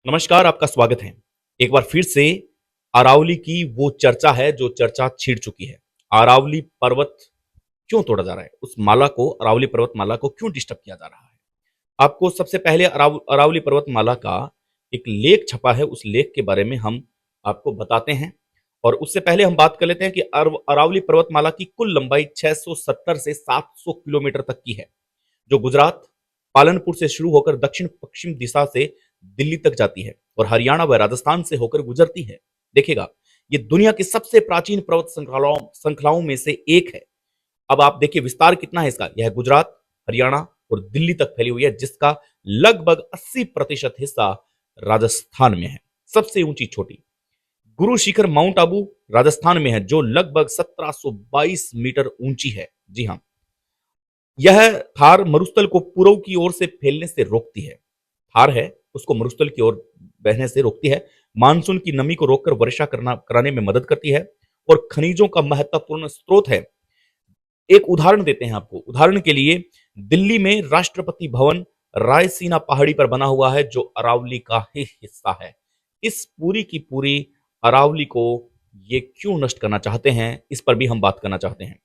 नमस्कार, आपका स्वागत है। एक बार फिर से अरावली की वो चर्चा है जो चर्चा छिड़ चुकी है। अरावली पर्वत क्यों तोड़ा जा रहा है? उस माला को, अरावली पर्वतमाला को क्यों डिस्टर्ब किया जा रहा है? आपको सबसे पहले अरावली पर्वतमाला का एक लेख छपा है, उस लेख के बारे में हम आपको बताते हैं। और उससे पहले हम बात कर लेते हैं कि अरावली पर्वतमाला की कुल लंबाई 670 से 700 किलोमीटर तक की है, जो गुजरात, पालनपुर से शुरू होकर दक्षिण पश्चिम दिशा से दिल्ली तक जाती है और हरियाणा व राजस्थान से होकर गुजरती है। देखिएगा, ये दुनिया की सबसे प्राचीन पर्वत श्रृंखलाओं में से एक है। अब आप देखिए विस्तार कितना है इसका। यह गुजरात, हरियाणा और दिल्ली तक फैली हुई है, जिसका लगभग 80% हिस्सा राजस्थान में है। सबसे ऊंची चोटी गुरु शिखर माउंट आबू राजस्थान में है, जो लगभग 1722 मीटर ऊंची है। जी हाँ, यह थार मरुस्थल को पूर्व की ओर से फैलने से रोकती है। थार है, उसको मरुस्थल की ओर बहने से रोकती है। मानसून की नमी को रोककर वर्षा कराने में मदद करती है और खनिजों का महत्वपूर्ण स्रोत है। एक उदाहरण देते हैं आपको। उदाहरण के लिए, दिल्ली में राष्ट्रपति भवन रायसीना पहाड़ी पर बना हुआ है, जो अरावली का ही हिस्सा है। इस पूरी की पूरी अरावली को ये क्यों नष्ट करना चाहते हैं, इस पर भी हम बात करना चाहते हैं।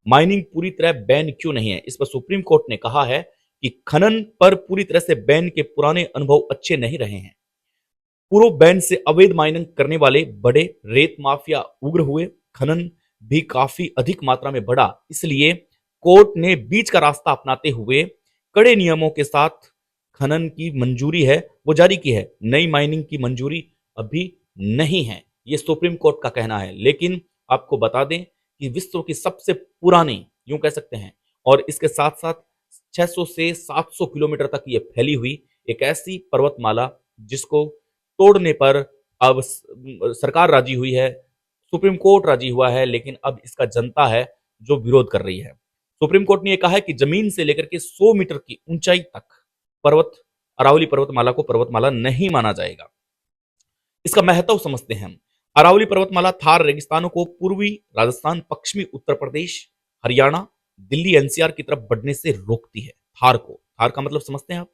माइनिंग पूरी तरह बैन क्यों नहीं है, इस पर सुप्रीम कोर्ट ने कहा है कि खनन पर पूरी तरह से बैन के पुराने अनुभव अच्छे नहीं रहे हैं। पूर्व बैन से अवैध माइनिंग करने वाले बड़े रेत माफिया उग्र हुए, खनन भी काफी अधिक मात्रा में बढ़ा। इसलिए कोर्ट ने बीच का रास्ता अपनाते हुए कड़े नियमों के साथ खनन की मंजूरी है वो जारी की है। नई माइनिंग की मंजूरी अभी नहीं है, ये सुप्रीम कोर्ट का कहना है। लेकिन आपको बता दें कि विश्व की सबसे पुरानी, यूं कह सकते हैं, और इसके साथ साथ 600 से 700 किलोमीटर तक ये फैली हुई एक ऐसी पर्वतमाला जिसको तोड़ने पर अब सरकार राजी हुई है, सुप्रीम कोर्ट राजी हुआ है, लेकिन अब इसका जनता है जो विरोध कर रही है। सुप्रीम कोर्ट ने यह कहा है कि जमीन से लेकर के 100 मीटर की ऊंचाई तक पर्वत अरावली पर्वतमाला को पर्वतमाला नहीं माना जाएगा। इसका महत्व समझते हैं हम। अरावली पर्वतमाला थार रेगिस्तानों को पूर्वी राजस्थान, पश्चिमी उत्तर प्रदेश, हरियाणा, दिल्ली एनसीआर की तरफ बढ़ने से रोकती है। थार का मतलब समझते हैं आप।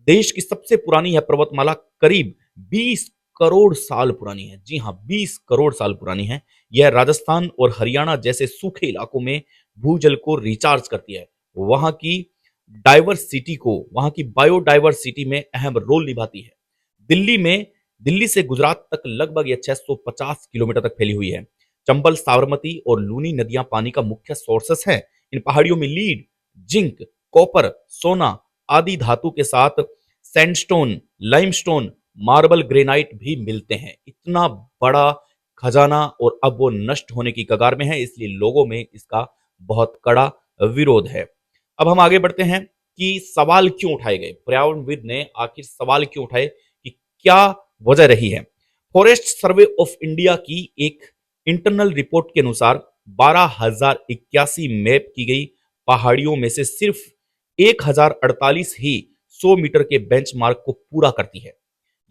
देश की सबसे पुरानी यह पर्वतमाला करीब 20 करोड़ साल पुरानी है। जी हाँ, 20 करोड़ साल पुरानी है। यह राजस्थान और हरियाणा जैसे सूखे इलाकों में भूजल को रिचार्ज करती है। वहां की वहां की बायोडाइवर्सिटी में अहम रोल निभाती है। दिल्ली में दिल्ली से गुजरात तक लगभग यह 650 किलोमीटर तक फैली हुई है। चंबल, साबरमती और लूनी नदियां पानी का मुख्य सोर्सेस हैं। इन पहाड़ियों में लीड, जिंक, कॉपर, सोना आदि धातु के साथ सैंडस्टोन, लाइमस्टोन, मार्बल, ग्रेनाइट भी मिलते हैं। इतना बड़ा खजाना, और अब वो नष्ट होने की कगार में है, इसलिए लोगों में इसका बहुत कड़ा विरोध है। अब हम आगे बढ़ते हैं कि सवाल क्यों उठाए गए। पर्यावरणविद ने आखिर सवाल क्यों उठाए कि क्या वजह रही है। फॉरेस्ट सर्वे ऑफ इंडिया की एक इंटरनल रिपोर्ट के अनुसार 12,081 मैप की गई पहाड़ियों में से सिर्फ 1,048 ही 100 मीटर के बेंचमार्क को पूरा करती है।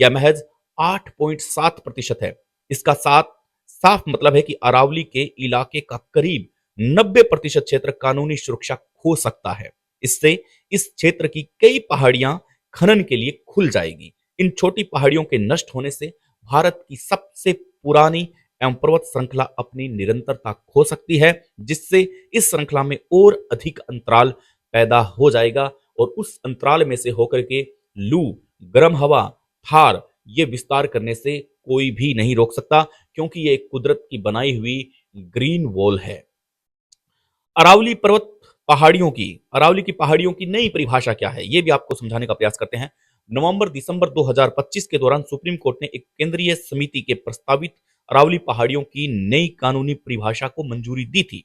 यह महज 8.7% है। इसका साथ साफ मतलब है कि अरावली के इलाके का करीब 90% क्षेत्र कानूनी सुरक्षा खो सकता है। इससे इस क्षेत्र की कई पहाड़ियां खनन के लिए खुल जाएगी। इन छोटी पहाड़ियों के नष्ट होने से भारत की सबसे पुरानी एवं पर्वत श्रृंखला अपनी निरंतरता खो सकती है, जिससे इस श्रृंखला में और अधिक अंतराल पैदा हो जाएगा और उस अंतराल में से होकर के लू, गर्म हवा, थार ये विस्तार करने से कोई भी नहीं रोक सकता, क्योंकि ये एक कुदरत की बनाई हुई ग्रीन वॉल है। अरावली पर्वत अरावली की पहाड़ियों की नई परिभाषा क्या है, ये भी आपको समझाने का प्रयास करते हैं। नवंबर-दिसंबर 2025 के दौरान सुप्रीम कोर्ट ने एक केंद्रीय समिति के प्रस्तावित अरावली पहाड़ियों की नई कानूनी परिभाषा को मंजूरी दी थी।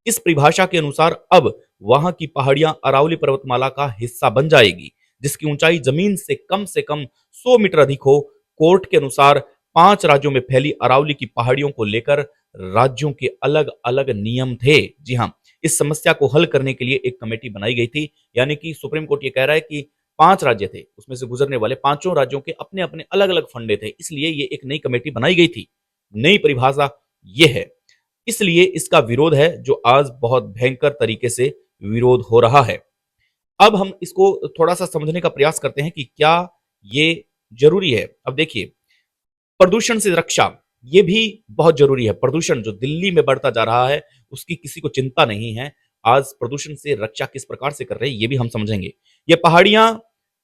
इस परिभाषा के अनुसार अब वहां की पहाड़ियां अरावली पर्वतमाला का हिस्सा बन जाएगी, जिसकी ऊंचाई जमीन से कम 100 मीटर अधिक हो। कोर्ट के अनुसार 5 राज्यों में फैली अरावली की पहाड़ियों को लेकर राज्यों के अलग अलग नियम थे। जी हाँ, इस समस्या को हल करने के लिए एक कमेटी बनाई गई थी। यानी कि सुप्रीम कोर्ट ये कह रहा है कि 5 राज्य थे, उसमें से गुजरने वाले पांचों राज्यों के अपने अपने अलग अलग फंडे थे, इसलिए ये एक नई कमेटी बनाई गई थी। नई परिभाषा ये है, इसलिए इसका विरोध है, जो आज बहुत भयंकर तरीके से विरोध हो रहा है। अब हम इसको थोड़ा सा समझने का प्रयास करते हैं कि क्या ये जरूरी है। अब देखिए, प्रदूषण से रक्षा ये भी बहुत जरूरी है। प्रदूषण जो दिल्ली में बढ़ता जा रहा है, उसकी किसी को चिंता नहीं है। आज प्रदूषण से रक्षा किस प्रकार से कर रहे हैं ये भी हम समझेंगे। ये पहाड़ियां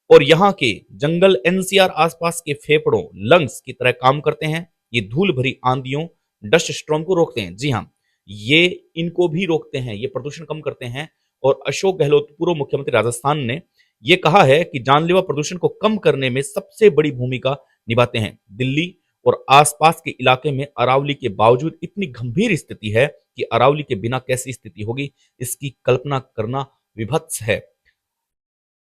और यहाँ के जंगल एनसीआर आसपास के फेफड़ों, लंग्स की तरह काम करते हैं। ये धूल भरी आंधियों, डस्ट स्टॉर्म को रोकते हैं। जी हाँ, ये इनको भी रोकते हैं, ये प्रदूषण कम करते हैं। और अशोक गहलोत, पूर्व मुख्यमंत्री राजस्थान ने ये कहा है कि जानलेवा प्रदूषण को कम करने में सबसे बड़ी भूमिका निभाते हैं। दिल्ली और आसपास के इलाके में अरावली के बावजूद इतनी गंभीर स्थिति है कि अरावली के बिना कैसी स्थिति होगी, इसकी कल्पना करना विभत्स है।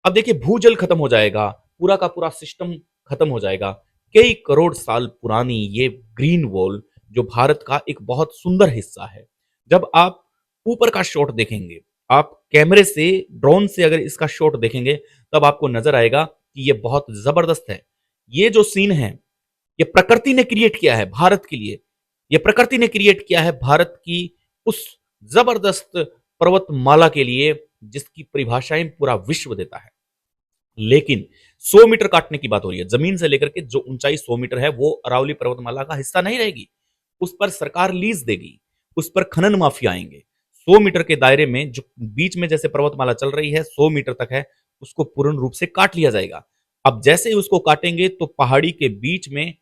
अब देखिए, भूजल खत्म हो जाएगा, पूरा का पूरा सिस्टम खत्म हो जाएगा। कई करोड़ साल पुरानी ये ग्रीन वॉल जो भारत का एक बहुत सुंदर हिस्सा है, जब आप ऊपर का शॉट देखेंगे, आप कैमरे से, ड्रोन से अगर इसका शॉट देखेंगे, तब आपको नजर आएगा कि ये बहुत जबरदस्त है। ये जो सीन है, ये प्रकृति ने क्रिएट किया है भारत के लिए। ये प्रकृति ने क्रिएट किया है भारत की उस जबरदस्त पर्वतमाला के लिए, जिसकी परिभाषाएं पूरा विश्व देता है। लेकिन 100 मीटर काटने की बात हो रही है, जमीन से लेकर के जो ऊंचाई 100 मीटर है वो अरावली पर्वतमाला का हिस्सा नहीं रहेगी। उस पर सरकार लीज देगी, उस पर खनन माफिया आएंगे। 100 मीटर के दायरे में जो बीच में जैसे पर्वतमाला चल रही है, 100 मीटर तक है, उसको पूर्ण रूप से काट लिया जाएगा। अब जैसे ही उसको काटेंगे तो पहाड़ी के बीच में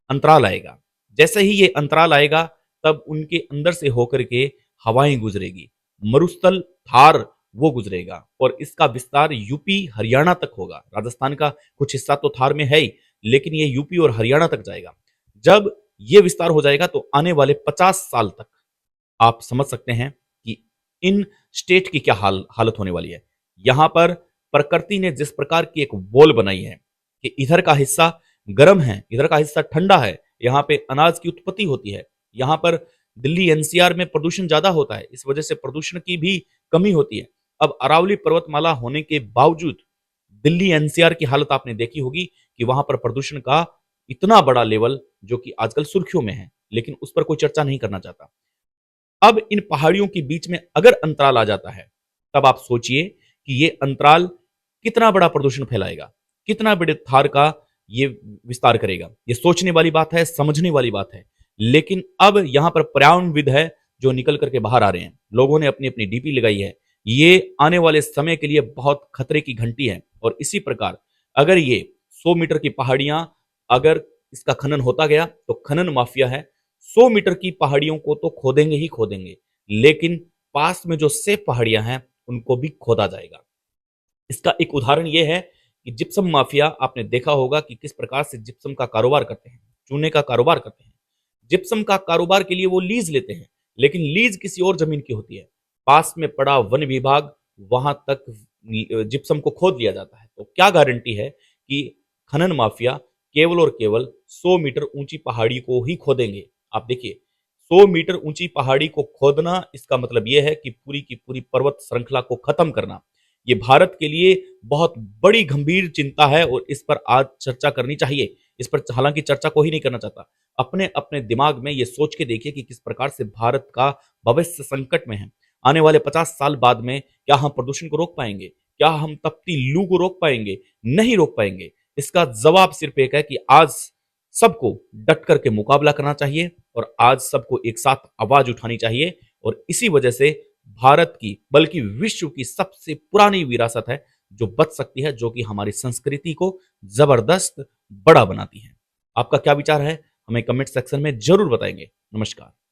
अंतराल आएगा। जैसे ही ये अंतराल आएगा, तब उनके अंदर से होकर के हवाएं गुजरेगी, मरुस्थल थार वो गुजरेगा, और इसका विस्तार यूपी हरियाणा तक होगा। राजस्थान का कुछ हिस्सा तो थार में है ही, लेकिन ये यूपी और हरियाणा तक जाएगा। जब ये विस्तार हो जाएगा तो आने वाले 50 साल तक आप समझ सकते हैं कि इन स्टेट की क्या हालत होने वाली है। यहां पर प्रकृति ने जिस प्रकार की एक वॉल बनाई है कि इधर का हिस्सा गर्म है, इधर का हिस्सा ठंडा है, यहाँ पे अनाज की उत्पत्ति होती है। यहाँ पर दिल्ली एनसीआर में प्रदूषण ज्यादा होता है, इस वजह से प्रदूषण की भी कमी होती है। अब अरावली पर्वतमाला होने के बावजूद दिल्ली एनसीआर की हालत आपने देखी होगी कि वहां पर प्रदूषण का इतना बड़ा लेवल, जो कि आजकल सुर्खियों में है, लेकिन उस पर कोई चर्चा नहीं करना चाहता। अब इन पहाड़ियों के बीच में अगर अंतराल आ जाता है, तब आप सोचिए कि ये अंतराल कितना बड़ा प्रदूषण फैलाएगा, कितना बड़े थार का ये विस्तार करेगा। ये सोचने वाली बात है, समझने वाली बात है। लेकिन अब यहां पर पर्यावरणविद है जो निकल करके बाहर आ रहे हैं, लोगों ने अपनी अपनी डीपी लगाई है। ये आने वाले समय के लिए बहुत खतरे की घंटी है। और इसी प्रकार अगर ये 100 मीटर की पहाड़ियां, अगर इसका खनन होता गया, तो खनन माफिया है 100 मीटर की पहाड़ियों को तो खोदेंगे ही खोदेंगे, लेकिन पास में जो सेफ पहाड़ियां हैं उनको भी खोदा जाएगा। इसका एक उदाहरण यह है कि जिप्सम माफिया, आपने देखा होगा कि किस प्रकार से जिप्सम का कारोबार करते हैं, चूने का कारोबार करते हैं। जिप्सम का कारोबार के लिए वो लीज लेते हैं, लेकिन लीज किसी और जमीन की होती है। पास में पड़ा वन विभाग, वहां तक जिप्सम को खोद लिया जाता है। तो क्या गारंटी है कि खनन माफिया केवल और केवल 100 मीटर ऊंची पहाड़ी को ही खोदेंगे? आप देखिए, 100 मीटर ऊंची पहाड़ी को खोदना, इसका मतलब यह है कि पूरी की पूरी पर्वत श्रृंखला को खत्म करना। ये भारत के लिए बहुत बड़ी गंभीर चिंता है और इस पर आज चर्चा करनी चाहिए। इस पर हालांकि चर्चा को ही नहीं करना चाहता। अपने अपने दिमाग में ये सोच के देखिए कि किस प्रकार से भारत का भविष्य संकट में है। आने वाले 50 साल बाद में क्या हम प्रदूषण को रोक पाएंगे? क्या हम तपती लू को रोक पाएंगे? नहीं रोक पाएंगे। इसका जवाब सिर्फ एक है कि आज सबको डट करके मुकाबला करना चाहिए और आज सबको एक साथ आवाज उठानी चाहिए। और इसी वजह से भारत की, बल्कि विश्व की सबसे पुरानी विरासत है जो बच सकती है, जो कि हमारी संस्कृति को जबरदस्त बड़ा बनाती है। आपका क्या विचार है? हमें कमेंट सेक्शन में जरूर बताएंगे। नमस्कार।